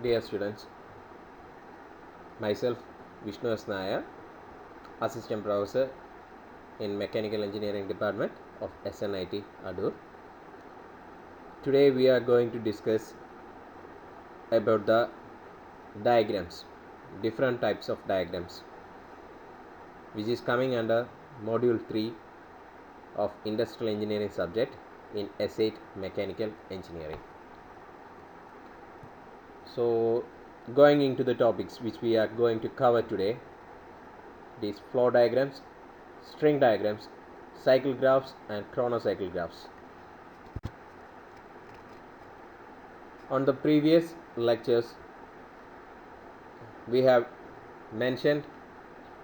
Dear students, myself Vishnu S. Nair, Assistant Professor in Mechanical Engineering Department of SNIT Adur. Today we are going to discuss about the diagrams, different types of diagrams, which is coming under Module 3 of Industrial Engineering subject in S8 Mechanical Engineering. So, going into the topics which we are going to cover today, these flow diagrams, string diagrams, cycle graphs and chronocycle graphs. On the previous lectures, we have mentioned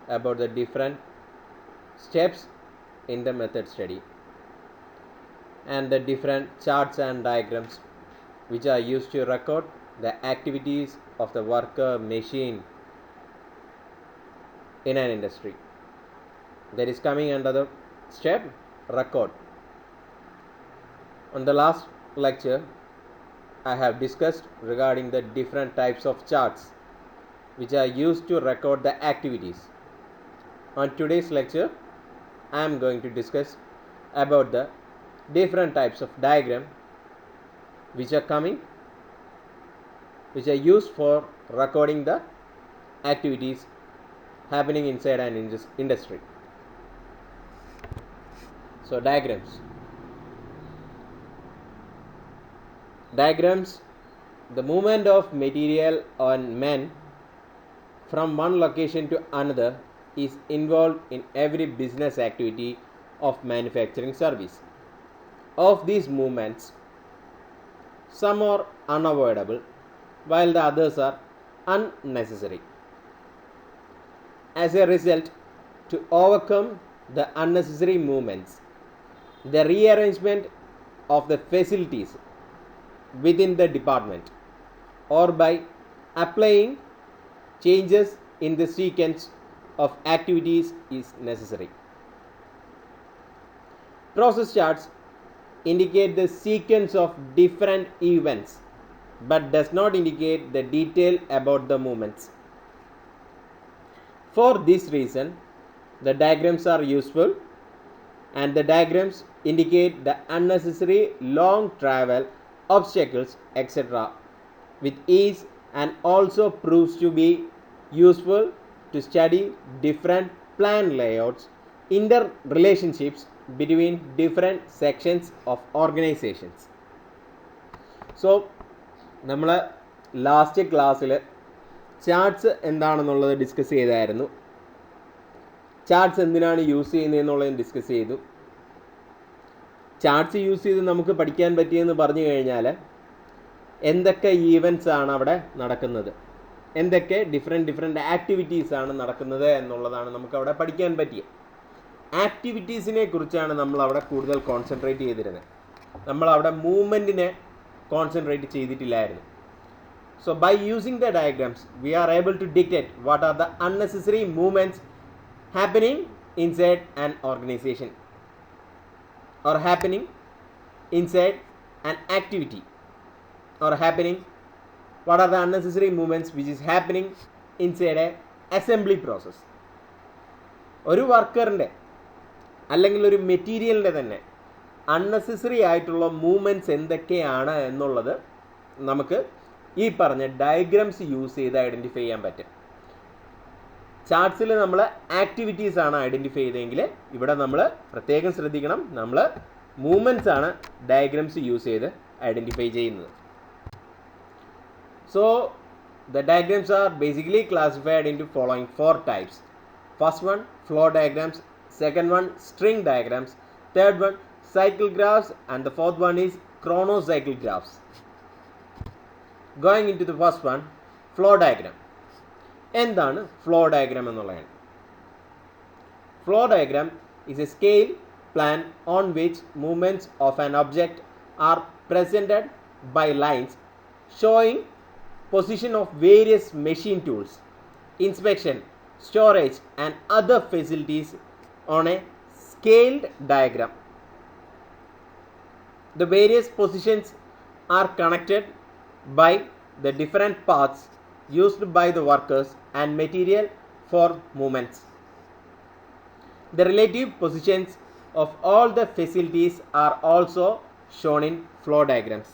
about the different steps in the method study and the different charts and diagrams which are used to record the activities of the worker machine in an industry. That is coming under the step record. On the last lecture, I have discussed regarding the different types of charts which are used to record the activities. On today's lecture, I am going to discuss about the different types of diagram which are used for recording the activities happening inside an industry. So diagrams, the movement of material on men from one location to another is involved in every business activity of manufacturing service. Of these movements, some are unavoidable while the others are unnecessary. As a result, to overcome the unnecessary movements, the rearrangement of the facilities within the department or by applying changes in the sequence of activities is necessary. Process charts indicate the sequence of different events but does not indicate the detail about the movements. For this reason, the diagrams are useful, and the diagrams indicate the unnecessary long travel, obstacles, etc. with ease, and also proves to be useful to study different plan layouts, interrelationships between different sections of organizations. So, നമ്മൾ last ക്ലാസ്സിൽ charts എന്താണെന്നുള്ളത് discuss ചെയ്തായിരുന്നു. Charts എന്തിനാണ് use ചെയ്യുന്നതെന്നുള്ളത് discuss ചെയ്തു. Charts use ചെയ്ത് നമുക്ക് പഠിക്കാൻ പറ്റിയെന്ന് പറഞ്ഞു കഴിഞ്ഞാൽ എന്തൊക്കെ ഈവൻറ്റ്സ് ആണ് അവിടെ നടക്കുന്നത്, എന്തൊക്കെ ഡിഫറെൻറ്റ് ആക്ടിവിറ്റീസ് ആണ് നടക്കുന്നത് എന്നുള്ളതാണ് നമുക്കവിടെ പഠിക്കാൻ പറ്റിയത്. ആക്ടിവിറ്റീസിനെ കുറിച്ചാണ് നമ്മളവിടെ കൂടുതൽ കോൺസെൻട്രേറ്റ് ചെയ്തിരുന്നത്. നമ്മളവിടെ മൂവ്മെൻറ്റിനെ concentrate ചെയ്തിട്ടില്ലായിരുന്നു. So by using the diagrams, we are able to dictate what are the unnecessary movements happening inside an organization or happening inside an activity or happening what are the unnecessary movements which is happening inside a assembly process. ഒരു വർക്കറിൻ്റെ അല്ലെങ്കിൽ ഒരു മെറ്റീരിയലിൻ്റെ തന്നെ unnecessary ആയിട്ടുള്ള movements എന്തൊക്കെയാണ് എന്നുള്ളത് നമുക്ക് ഈ പറഞ്ഞ ഡയഗ്രംസ് യൂസ് ചെയ്ത് ഐഡൻറ്റിഫൈ ചെയ്യാൻ പറ്റും. ചാർട്ട്സിൽ നമ്മൾ ആക്ടിവിറ്റീസ് ആണ് ഐഡൻറ്റിഫൈ ചെയ്തെങ്കിൽ ഇവിടെ നമ്മൾ പ്രത്യേകം ശ്രദ്ധിക്കണം, നമ്മൾ മൂവ്മെൻറ്റ്സ് ആണ് ഡയഗ്രംസ് യൂസ് ചെയ്ത് ഐഡൻറ്റിഫൈ ചെയ്യുന്നത്. So the diagrams are basically classified into following 4 types. First one, flow diagrams. Second one, string diagrams. Third one, cycle graphs. And the fourth one is chronocycle graphs. Going into the first one, flow diagram. എന്താണ് flow diagram എന്നുള്ളതാണ്? Flow diagram is a scale plan on which movements of an object are presented by lines showing position of various machine tools, inspection, storage and other facilities on a scaled diagram. The various positions are connected by the different paths used by the workers and material for movements. The relative positions of all the facilities are also shown in flow diagrams.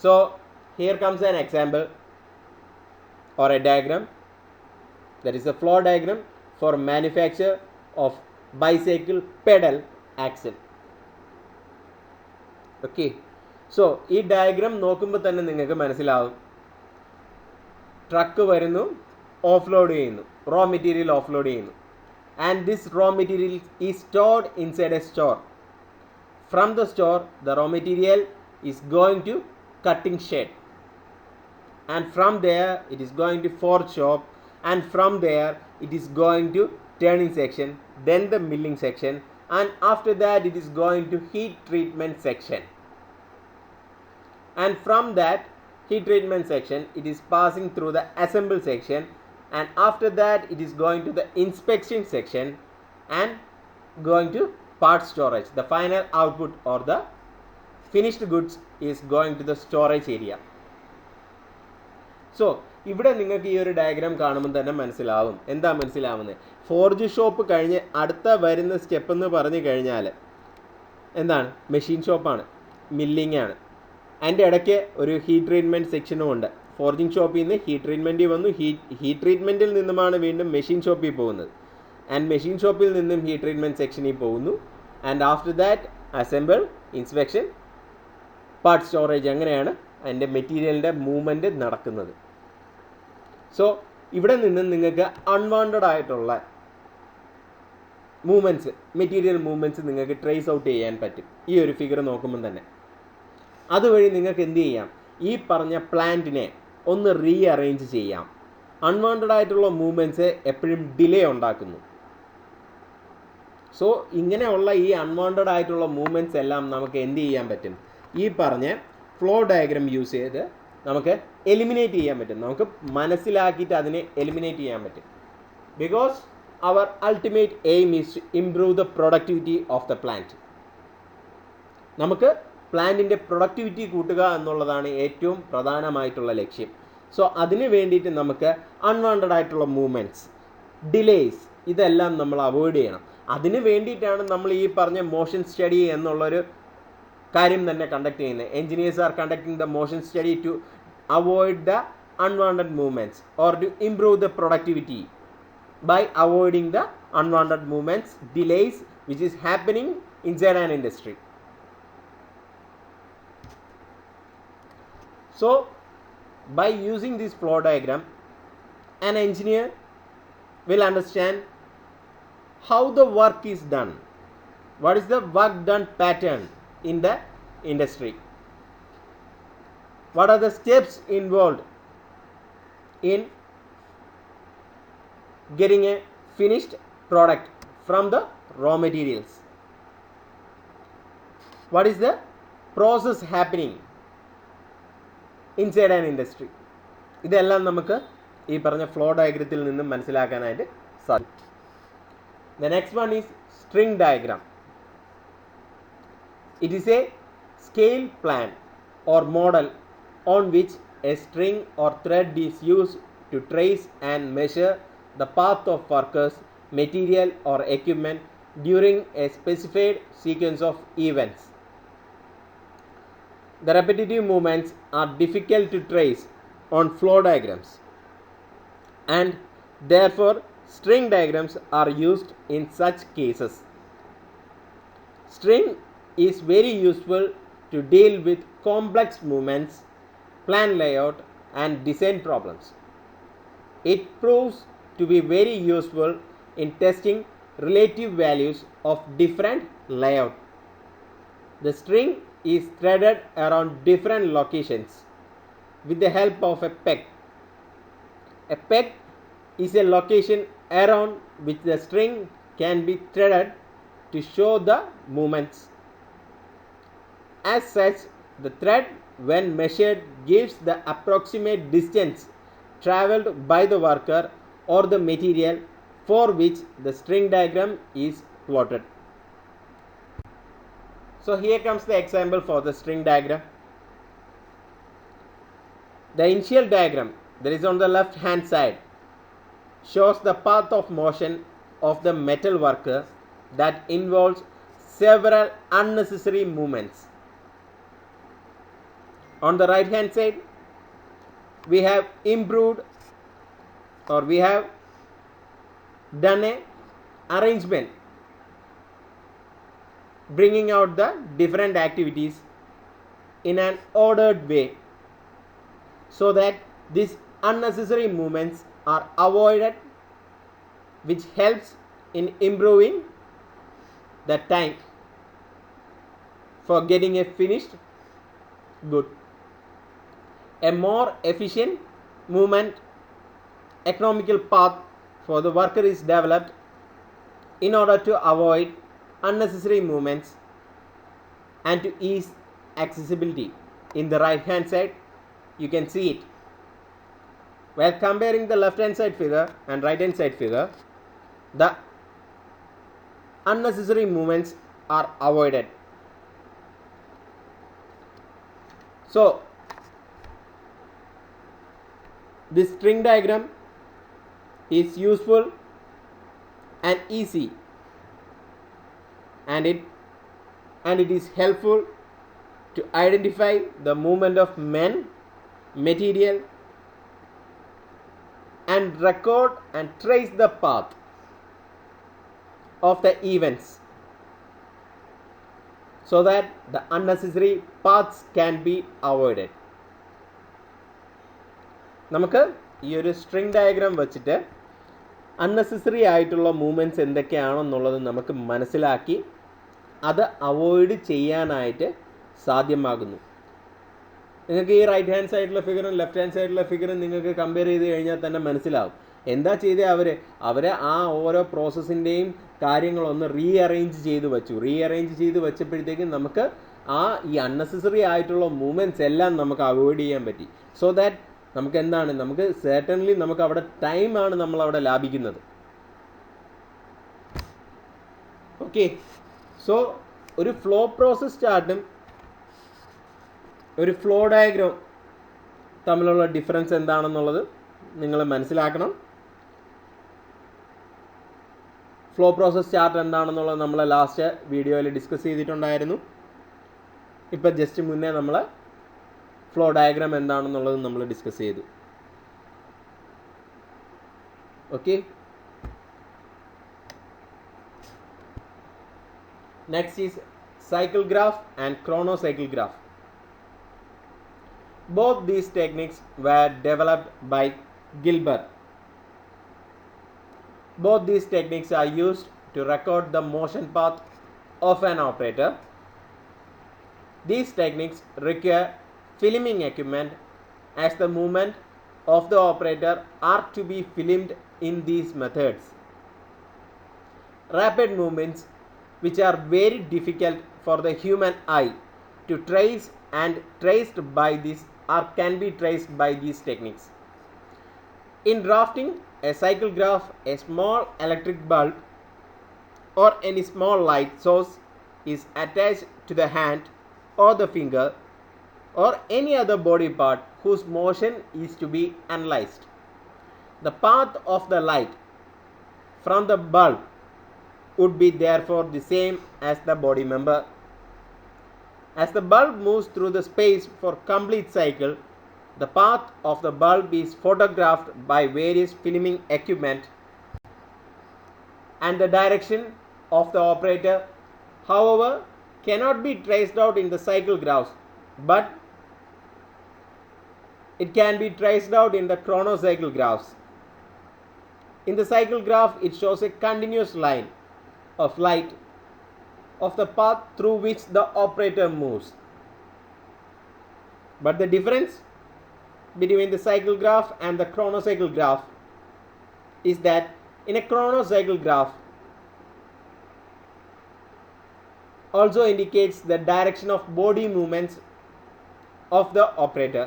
So here comes an example or a diagram. That is a flow diagram for manufacture of bicycle pedal axle. Okay. So ഈ diagram നോക്കുമ്പോൾ തന്നെ നിങ്ങൾക്ക് മനസ്സിലാവും truck വരുന്നു, offload ചെയ്യുന്നു, raw material offload ചെയ്യുന്നു. And this raw material is stored inside a store. From the store the raw material is going to cutting shed, and from there it is going to forge shop, and from there it is going to turning section, then the milling section, and after that it is going to heat treatment section, and from that heat treatment section it is passing through the assemble section, and after that it is going to the inspection section and going to part storage. The final output or the finished goods is going to the storage area. So ഇവിടെ നിങ്ങൾക്ക് ഈ ഒരു diagram കാണുമ്പോൾ തന്നെ മനസ്സിലാവും. എന്താ മനസ്സിലാവുന്നത്? Forge shop കഴിഞ്ഞ് അടുത്ത വരുന്ന സ്റ്റെപ്പ് എന്ന് പറഞ്ഞു കഴിഞ്ഞാൽ എന്താണ്? മെഷീൻ ഷോപ്പാണ്, മില്ലിംഗ് ആണ്. അതിൻ്റെ ഇടയ്ക്ക് ഒരു ഹീറ്റ് ട്രീറ്റ്മെൻറ്റ് സെക്ഷനും ഉണ്ട്. ഫോർജിങ് ഷോപ്പിൽ നിന്ന് ഹീറ്റ് ട്രീറ്റ്മെൻറ്റിൽ വന്നു, ഹീറ്റ് ട്രീറ്റ്മെൻറ്റിൽ നിന്നുമാണ് വീണ്ടും മെഷീൻ ഷോപ്പിൽ പോകുന്നത്. ആൻഡ് മെഷീൻ ഷോപ്പിൽ നിന്നും ഹീറ്റ് ട്രീറ്റ്മെൻറ്റ് സെക്ഷനിൽ പോകുന്നു. And after that assemble, inspection, part storage. അങ്ങനെയാണ് അതിൻ്റെ മെറ്റീരിയലിൻ്റെ മൂവ്മെൻറ്റ് നടക്കുന്നത്. സോ ഇവിടെ നിന്ന് നിങ്ങൾക്ക് അൺവാണ്ടഡ് ആയിട്ടുള്ള മൂവ്മെൻറ്റ്സ്, മെറ്റീരിയൽ മൂവ്മെൻറ്റ്സ് നിങ്ങൾക്ക് ട്രേസ് ഔട്ട് ചെയ്യാൻ പറ്റും ഈ ഒരു ഫിഗർ നോക്കുമ്പം തന്നെ. അതുവഴി നിങ്ങൾക്ക് എന്ത് ചെയ്യാം? ഈ പറഞ്ഞ പ്ലാന്റിനെ ഒന്ന് റീ അറേഞ്ച് ചെയ്യാം. അൺവാണ്ടഡ് ആയിട്ടുള്ള മൂവ്മെൻറ്റ്സ് എപ്പോഴും ഡിലേ ഉണ്ടാക്കുന്നു. സോ ഇങ്ങനെയുള്ള ഈ അൺവാണ്ടഡ് ആയിട്ടുള്ള മൂവ്മെൻറ്റ്സ് എല്ലാം നമുക്ക് എന്ത് ചെയ്യാൻ പറ്റും? ഈ പറഞ്ഞ ഫ്ലോ ഡയഗ്രാം യൂസ് ചെയ്ത് നമുക്ക് എലിമിനേറ്റ് ചെയ്യാൻ പറ്റും. നമുക്ക് മനസ്സിലാക്കിയിട്ട് അതിനെ എലിമിനേറ്റ് ചെയ്യാൻ പറ്റും. Because our ultimate aim is to improve the productivity of the plant. നമുക്ക് പ്ലാന്റിൻ്റെ പ്രൊഡക്ടിവിറ്റി കൂട്ടുക എന്നുള്ളതാണ് ഏറ്റവും പ്രധാനമായിട്ടുള്ള ലക്ഷ്യം. സോ അതിന് വേണ്ടിയിട്ട് നമുക്ക് അൺവാണ്ടഡ് ആയിട്ടുള്ള മൂവ്മെൻറ്റ്സ്, ഡിലേയ്സ്, ഇതെല്ലാം നമ്മൾ അവോയ്ഡ് ചെയ്യണം. അതിന് വേണ്ടിയിട്ടാണ് നമ്മൾ ഈ പറഞ്ഞ മോഷൻ സ്റ്റഡി എന്നുള്ളൊരു കാര്യം തന്നെ കണ്ടക്ട് ചെയ്യുന്നത്. Engineers are conducting the motion study to avoid the unwanted movements or to improve the productivity by avoiding the unwanted movements, delays which is happening inside an industry. So by using this flow diagram, an engineer will understand how the work is done, what is the work done pattern in the industry, what are the steps involved in getting a finished product from the raw materials, what is the process happening inside an industry. ഇതെല്ലാം നമുക്ക് ഈ പറഞ്ഞ flow ഡയഗ്രത്തിൽ നിന്നും മനസ്സിലാക്കാനായിട്ട് സാധിക്കും. The next one is string diagram. It is a scale plan or model on which a string or thread is used to trace and measure the path of workers, material or equipment during a specified sequence of events. The repetitive movements are difficult to trace on flow diagrams, and therefore string diagrams are used in such cases. String is very useful to deal with complex movements, plan layout and design problems. It proves to be very useful in testing relative values of different layout. The string is threaded around different locations with the help of a peg. A peg is a location around which the string can be threaded to show the movements. As such, the thread when measured gives the approximate distance travelled by the worker or the material for which the string diagram is plotted. So here comes the example for the string diagram. The initial diagram that is on the left hand side shows the path of motion of the metal worker that involves several unnecessary movements. On the right hand side, we have improved, or we have done a arrangement bringing out the different activities in an ordered way, so that these unnecessary movements are avoided, which helps in improving the time for getting a finished good. A more efficient movement economical path for the worker is developed in order to avoid unnecessary movements and to ease accessibility. In the right hand side, you can see it. While comparing the left hand side figure and right hand side figure, the unnecessary movements are avoided. So, this string diagram is useful and easy, and it is helpful to identify the movement of men, material, and record and trace the path of the events, so that the unnecessary paths can be avoided. നമുക്ക് ഈ ഒരു string diagram വെച്ചിട്ട് unnecessary ആയിട്ടുള്ള movements എന്തൊക്കെയാണെന്നുള്ളത് നമുക്ക് മനസ്സിലാക്കി അത് avoid ചെയ്യാനായിട്ട് സാധ്യമാകുന്നു. നിങ്ങൾക്ക് ഈ റൈറ്റ് ഹാൻഡ് സൈഡിലെ ഫിഗറും ലെഫ്റ്റ് ഹാൻഡ് സൈഡിലെ ഫിഗറും നിങ്ങൾക്ക് കമ്പയർ ചെയ്ത് കഴിഞ്ഞാൽ തന്നെ മനസ്സിലാവും എന്താ ചെയ്തേ അവർ ആ ഓരോ പ്രോസസ്സിൻ്റെയും കാര്യങ്ങളൊന്ന് റീഅറേഞ്ച് ചെയ്ത് വെച്ചപ്പോഴത്തേക്കും നമുക്ക് ഈ അൺനെസസറി ആയിട്ടുള്ള മൂവ്മെൻറ്റ്സ് എല്ലാം നമുക്ക് അവോയ്ഡ് ചെയ്യാൻ പറ്റി. സോ ദാറ്റ് നമുക്ക് എന്താണ്, നമുക്ക് സെർട്ടൺലി നമുക്ക് അവിടെ ടൈമാണ് നമ്മളവിടെ ലാഭിക്കുന്നത്. ഓക്കെ, സോ ഒരു ഫ്ലോ പ്രോസസ് ചാർട്ടും ഒരു ഫ്ലോ ഡയഗ്രാം തമ്മിലുള്ള ഡിഫറൻസ് എന്താണെന്നുള്ളത് നിങ്ങൾ മനസ്സിലാക്കണം. ഫ്ലോ പ്രോസസ് ചാർട്ട് എന്താണെന്നുള്ളത് നമ്മൾ ലാസ്റ്റ് വീഡിയോയിൽ ഡിസ്കസ് ചെയ്തിട്ടുണ്ടായിരുന്നു. ഇപ്പം ജസ്റ്റ് മുന്നേ നമ്മൾ ഫ്ലോ ഡയഗ്രാം എന്താണെന്നുള്ളത് നമ്മൾ ഡിസ്കസ് ചെയ്തു. Okay, next is cycle graph and chronocycle graph. Both these techniques were developed by Gilbert. Both these techniques are used to record the motion path of an operator. These techniques require filming equipment, as the movement of the operator are to be filmed in these methods. Rapid movements, which are very difficult for the human eye to trace and traced by this, or can be traced by these techniques. In drafting a cycle graph, a small electric bulb or any small light source is attached to the hand or the finger or any other body part whose motion is to be analyzed. The path of the light from the bulb would be therefore the same as the body member. As the bulb moves through the space for complete cycle, the path of the bulb is photographed by various filming equipment, and the direction of the operator, however, cannot be traced out in the cycle graphs, but it can be traced out in the chronocycle graphs. In the cycle graph, it shows a continuous line of light of the path through which the operator moves. But the difference between the cycle graph and the chronocycle graph is that in a chronocycle graph also indicates the direction of body movements of the operator.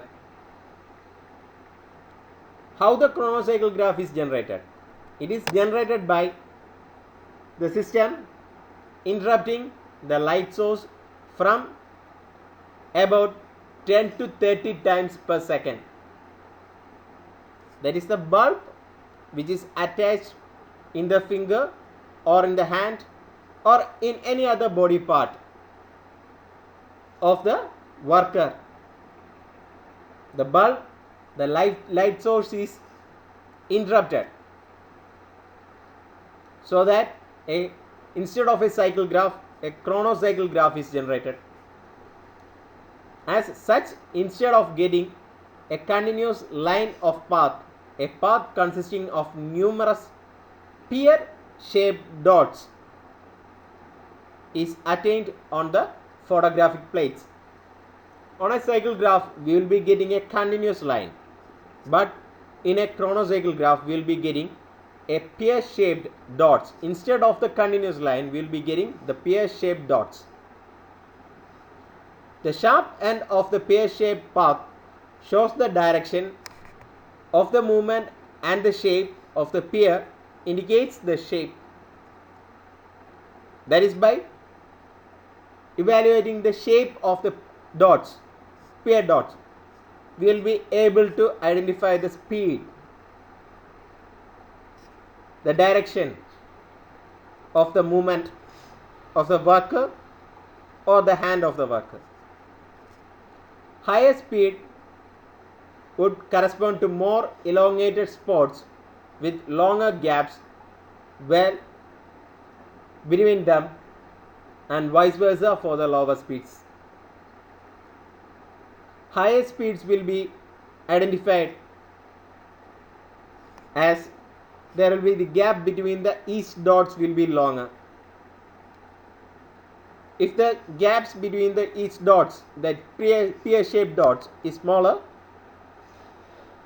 How the chronocycle graph is generated? It is generated by the system interrupting the light source from about 10 to 30 times per second. That is the bulb which is attached in the finger or in the hand or in any other body part of the worker. The bulb, the light source is interrupted, so that instead of a cycle graph, a chronocycle graph is generated. As such, instead of getting a continuous line of path, a path consisting of numerous pear-shaped dots is attained on the photographic plates. On a cycle graph, we will be getting a continuous line, but in a chronocycle graph, we will be getting a pear-shaped dots. Instead of the continuous line, we will be getting the pear-shaped dots. The sharp end of the pear-shaped path shows the direction of the movement, and the shape of the pear indicates the shape. That is, by evaluating the shape of the dots, pear dots, we will be able to identify the speed, the direction of the movement of the worker or the hand of the worker. Higher speed would correspond to more elongated spots with longer gaps well between them, and vice versa for the lower speeds. Higher speeds will be identified as there will be the gap between the east dots will be longer. If the gaps between the east dots, that pear-shaped dots, is smaller,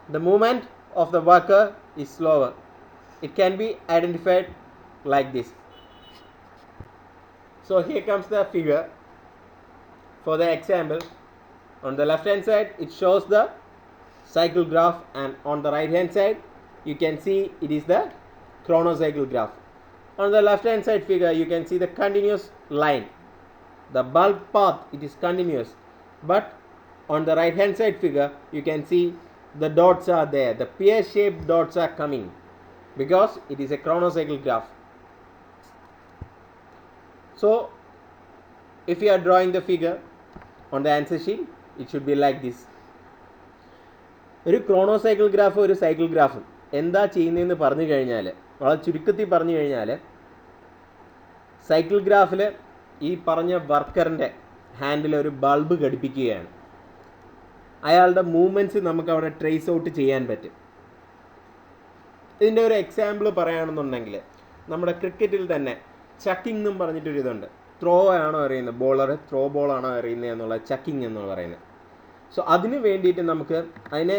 the movement of the worker is slower. It can be identified like this. So here comes the figure for the example. On the left hand side, it shows the cycle graph, and on the right hand side, you can see it is the chronocycle graph. On the left hand side figure, you can see the continuous line. The bulb path, it is continuous, but on the right hand side figure, you can see the dots are there. The pear-shaped dots are coming because it is a chronocycle graph. So if you are drawing the figure on the answer sheet, it should be like this. ഒരു ക്രോണോസൈക്കിൾ graph ഒരു cycle ഗ്രാഫും എന്താ ചെയ്യുന്നതെന്ന് പറഞ്ഞു കഴിഞ്ഞാൽ, വളരെ ചുരുക്കത്തിൽ പറഞ്ഞു കഴിഞ്ഞാൽ, സൈക്കിൾ ഗ്രാഫിൽ ഈ പറഞ്ഞ വർക്കറിൻ്റെ ഹാൻഡിൽ ഒരു ബൾബ് ഘടിപ്പിക്കുകയാണ്. അയാളുടെ മൂവ്മെൻറ്റ്സ് നമുക്ക് അവിടെ ട്രേസ് ഔട്ട് ചെയ്യാൻ പറ്റും. ഇതിൻ്റെ ഒരു എക്സാമ്പിൾ പറയുകയാണെന്നുണ്ടെങ്കിൽ, നമ്മുടെ ക്രിക്കറ്റിൽ തന്നെ ചക്കിംഗ് എന്നും പറഞ്ഞിട്ടൊരിതുണ്ട്. ത്രോ ആണോ എറിയുന്നത്, ബോളർ ത്രോ ബോളാണോ എറിയുന്നത് എന്നുള്ള ചക്കിംഗ് എന്ന് പറയുന്നത്. സോ അതിന് വേണ്ടിയിട്ട് നമുക്ക് അതിനെ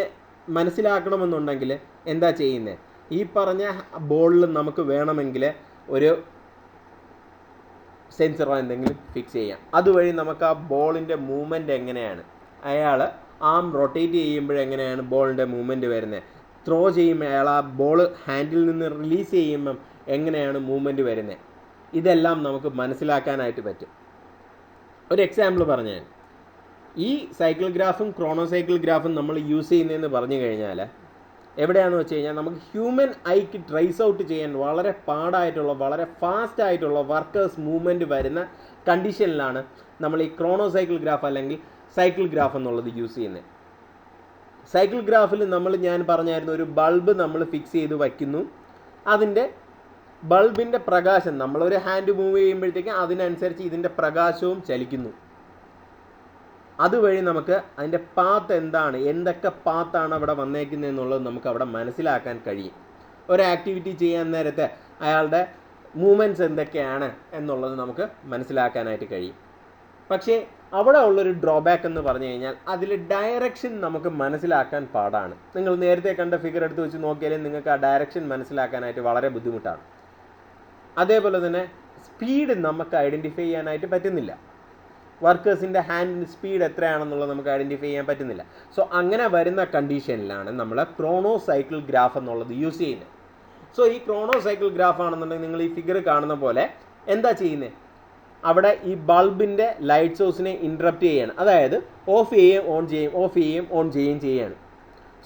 മനസ്സിലാക്കണമെന്നുണ്ടെങ്കിൽ എന്താ ചെയ്യുന്നത്, ഈ പറഞ്ഞ ബോളിൽ നമുക്ക് വേണമെങ്കിൽ ഒരു സെൻസറോ എന്തെങ്കിലും ഫിക്സ് ചെയ്യാം. അതുവഴി നമുക്ക് ആ ബോളിൻ്റെ മൂവ്മെൻറ്റ് എങ്ങനെയാണ്, അയാൾ ആം റൊട്ടേറ്റ് ചെയ്യുമ്പോഴെങ്ങനെയാണ് ബോളിൻ്റെ മൂവ്മെൻറ്റ് വരുന്നത്, ത്രോ ചെയ്യുമ്പോൾ അയാൾ ആ ബോൾ ഹാൻഡിൽ നിന്ന് റിലീസ് ചെയ്യുമ്പം എങ്ങനെയാണ് മൂവ്മെൻറ്റ് വരുന്നത്, ഇതെല്ലാം നമുക്ക് മനസ്സിലാക്കാനായിട്ട് പറ്റും. ഒരു എക്സാമ്പിൾ പറഞ്ഞു, ഈ സൈക്കിൾ ഗ്രാഫും ക്രോണോസൈക്കിൾ ഗ്രാഫും നമ്മൾ യൂസ് ചെയ്യുന്നതെന്ന് പറഞ്ഞു കഴിഞ്ഞാൽ എവിടെയാണെന്ന് വെച്ച് കഴിഞ്ഞാൽ, നമുക്ക് ഹ്യൂമൻ ഐക്ക് ട്രേസ് ഔട്ട് ചെയ്യാൻ വളരെ പാടായിട്ടുള്ള, വളരെ ഫാസ്റ്റ് ആയിട്ടുള്ള വർക്കേഴ്സ് മൂവ്മെൻറ്റ് വരുന്ന കണ്ടീഷനിലാണ് നമ്മൾ ഈ ക്രോണോസൈക്കിൾ ഗ്രാഫ് അല്ലെങ്കിൽ സൈക്കിൾ ഗ്രാഫ് എന്നുള്ളത് യൂസ് ചെയ്യുന്നത്. സൈക്കിൾ ഗ്രാഫിൽ ഞാൻ പറഞ്ഞായിരുന്നു, ഒരു ബൾബ് നമ്മൾ ഫിക്സ് ചെയ്ത് വയ്ക്കുന്നു. അതിൻ്റെ ബൾബിൻ്റെ പ്രകാശം, നമ്മളൊരു ഹാൻഡ് മൂവ് ചെയ്യുമ്പോഴത്തേക്കും അതിനനുസരിച്ച് ഇതിൻ്റെ പ്രകാശവും ചലിക്കുന്നു. അതുവഴി നമുക്ക് അതിൻ്റെ പാത്ത് എന്താണ്, എന്തൊക്കെ പാത്താണ് അവിടെ വന്നേക്കുന്നത് എന്നുള്ളത് നമുക്ക് അവിടെ മനസ്സിലാക്കാൻ കഴിയും. ഒരു ആക്ടിവിറ്റി ചെയ്യാൻ നേരത്തെ അയാളുടെ മൂവ്മെൻറ്റ്സ് എന്തൊക്കെയാണ് എന്നുള്ളത് നമുക്ക് മനസ്സിലാക്കാനായിട്ട് കഴിയും. പക്ഷേ അവിടെ ഉള്ളൊരു ഡ്രോബാക്ക് എന്ന് പറഞ്ഞു കഴിഞ്ഞാൽ, അതിൽ ഡയറക്ഷൻ നമുക്ക് മനസ്സിലാക്കാൻ പാടാണ്. നിങ്ങൾ നേരത്തെ കണ്ട ഫിഗർ എടുത്ത് വെച്ച് നോക്കിയാലും നിങ്ങൾക്ക് ആ ഡയറക്ഷൻ മനസ്സിലാക്കാനായിട്ട് വളരെ ബുദ്ധിമുട്ടാണ്. അതേപോലെ തന്നെ സ്പീഡ് നമുക്ക് ഐഡൻറ്റിഫൈ ചെയ്യാനായിട്ട് പറ്റുന്നില്ല. വർക്കേഴ്സിൻ്റെ ഹാൻഡിൻ്റെ സ്പീഡ് എത്രയാണെന്നുള്ളത് നമുക്ക് ഐഡൻറ്റിഫൈ ചെയ്യാൻ പറ്റുന്നില്ല. സോ അങ്ങനെ വരുന്ന കണ്ടീഷനിലാണ് നമ്മൾ ക്രോണോസൈക്കിൾ ഗ്രാഫ് എന്നുള്ളത് യൂസ് ചെയ്യുന്നത്. സോ ഈ ക്രോണോസൈക്കിൾ ഗ്രാഫ് ആണെന്നുണ്ടെങ്കിൽ നിങ്ങൾ ഈ ഫിഗർ കാണുന്ന പോലെ എന്താ ചെയ്യുന്നത്, അവിടെ ഈ ബൾബിൻ്റെ ലൈറ്റ് സോഴ്സിനെ ഇൻറ്ററപ്റ്റ് ചെയ്യുകയാണ്. അതായത് ഓഫ് ചെയ്യുകയും ഓൺ ചെയ്യുകയും, ഓഫ് ചെയ്യുകയും ഓൺ ചെയ്യുകയും ചെയ്യുകയാണ്.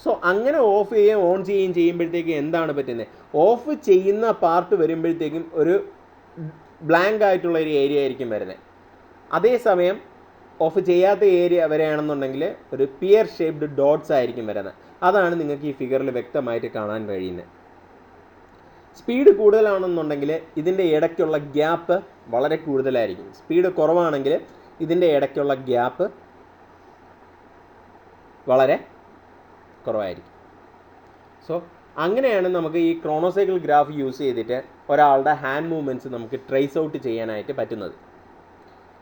സോ അങ്ങനെ ഓഫ് ചെയ്യുകയും ഓൺ ചെയ്യുകയും ചെയ്യുമ്പോഴത്തേക്കും എന്താണ് പറ്റുന്നത്? ഓഫ് ചെയ്യുന്ന പാർട്ട് വരുമ്പോഴത്തേക്കും ഒരു ബ്ലാങ്ക് ആയിട്ടുള്ള ഒരു ഏരിയ ആയിരിക്കും വരുന്നത്. അതേസമയം ഓഫ് ചെയ്യാത്ത ഏരിയ വരെയാണെന്നുണ്ടെങ്കിൽ ഒരു പിയർ ഷേപ്ഡ് ഡോട്ട്സ് ആയിരിക്കും വരുന്നത്. അതാണ് നിങ്ങൾക്ക് ഈ ഫിഗറിൽ വ്യക്തമായിട്ട് കാണാൻ കഴിയുന്നത്. സ്പീഡ് കൂടുതലാണെന്നുണ്ടെങ്കിൽ ഇതിൻ്റെ ഇടയ്ക്കുള്ള ഗ്യാപ്പ് വളരെ കൂടുതലായിരിക്കും. സ്പീഡ് കുറവാണെങ്കിൽ ഇതിൻ്റെ ഇടയ്ക്കുള്ള ഗ്യാപ്പ് വളരെ കുറവായിരിക്കും. സോ അങ്ങനെയാണ് നമുക്ക് ഈ ക്രോണോസൈക്കിൾ ഗ്രാഫ് യൂസ് ചെയ്തിട്ട് ഒരാളുടെ ഹാൻഡ് മൂവ്മെൻറ്റ്സ് നമുക്ക് ട്രേസ് ഔട്ട് ചെയ്യാനായിട്ട് പറ്റുന്നത്.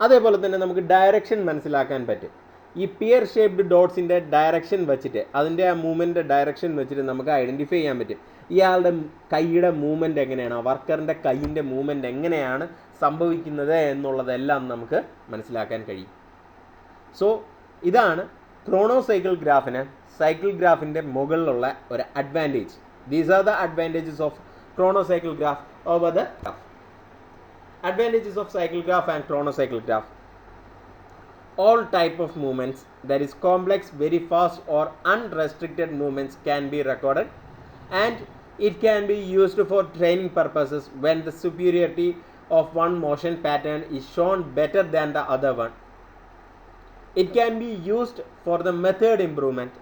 അതേപോലെ തന്നെ നമുക്ക് ഡയറക്ഷൻ മനസ്സിലാക്കാൻ പറ്റും. ഈ പിയർ ഷേപ്ഡ് ഡോട്ട്സിൻ്റെ ഡയറക്ഷൻ വെച്ചിട്ട്, അതിൻ്റെ ആ മൂവ്മെൻറ്റ് ഡയറക്ഷൻ വെച്ചിട്ട് നമുക്ക് ഐഡൻറ്റിഫൈ ചെയ്യാൻ പറ്റും ഇയാളുടെ കൈയുടെ മൂവ്മെൻറ്റ് എങ്ങനെയാണ്, വർക്കറിൻ്റെ കൈയിൻ്റെ മൂവ്മെൻറ്റ് എങ്ങനെയാണ് സംഭവിക്കുന്നത് എന്നുള്ളതെല്ലാം നമുക്ക് മനസ്സിലാക്കാൻ കഴിയും. സോ ഇതാണ് ക്രോണോസൈക്കിൾ ഗ്രാഫിന് സൈക്കിൾ ഗ്രാഫിൻ്റെ മുകളിലുള്ള ഒരു advantage. These are the advantages of chronocycle graph over the graph. Advantages of cycle graph and chronocycle graph. All type of movements, that is complex, very fast or unrestricted movements, can be recorded, and it can be used for training purposes when the superiority of one motion pattern is shown better than the other one. It can be used for the method improvement.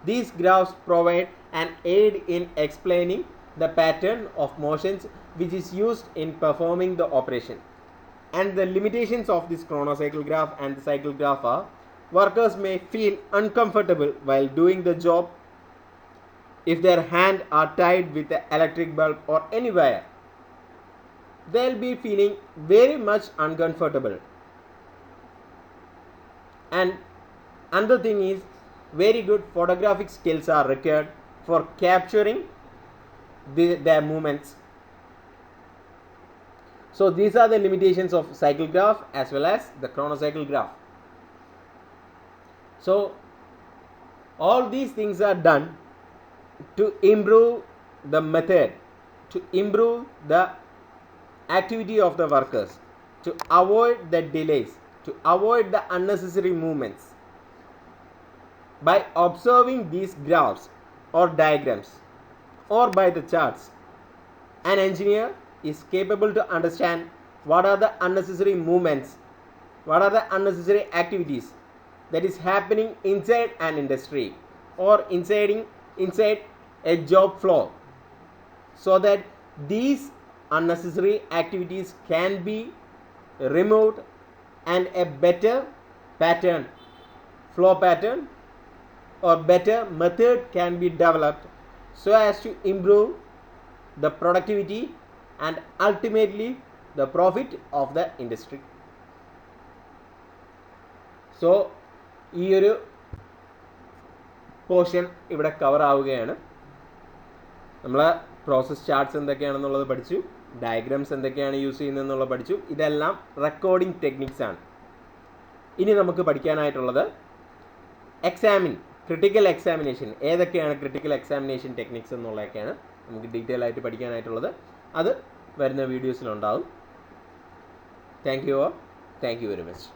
These graphs provide an aid in explaining the pattern of motions which is used in performing the operation. And the limitations of this chronocycle graph and the cycle graph are: workers may feel uncomfortable while doing the job if their hand are tied with an electric bulb or any wire. They'll be feeling very much uncomfortable. And another thing is, very good photographic skills are required for capturing their movements. So these are the limitations of cycle graph as well as the chronocycle graph. So all these things are done to improve the method, to improve the activity of the workers, to avoid the delays, to avoid the unnecessary movements. By observing these graphs or diagrams or by the charts, an engineer is capable to understand what are the unnecessary movements, what are the unnecessary activities that is happening inside an industry or inside a job floor, so that these unnecessary activities can be removed and a better pattern, flow pattern or better method can be developed so as to improve the productivity and ultimately the profit of the industry. So ഈ ഒരു portion ഇവിടെ cover ആവുകയാണ്. നമ്മൾ process charts എന്തൊക്കെയാണെന്നുള്ളത് പഠിച്ചു, diagrams എന്തൊക്കെയാണ് use ചെയ്യുന്നതെന്നുള്ളത് പഠിച്ചു. ഇതെല്ലാം recording techniques ആണ്. ഇനി നമുക്ക് പഠിക്കാനായിട്ടുള്ളത് ക്രിട്ടിക്കൽ എക്സാമിനേഷൻ, ഏതൊക്കെയാണ് ക്രിട്ടിക്കൽ എക്സാമിനേഷൻ ടെക്നിക്സ് എന്നുള്ളതൊക്കെയാണ് നമുക്ക് ഡീറ്റെയിൽ ആയിട്ട് പഠിക്കാനായിട്ടുള്ളത്. അത് വരുന്ന വീഡിയോസിലുണ്ടാവും. Thank you very much.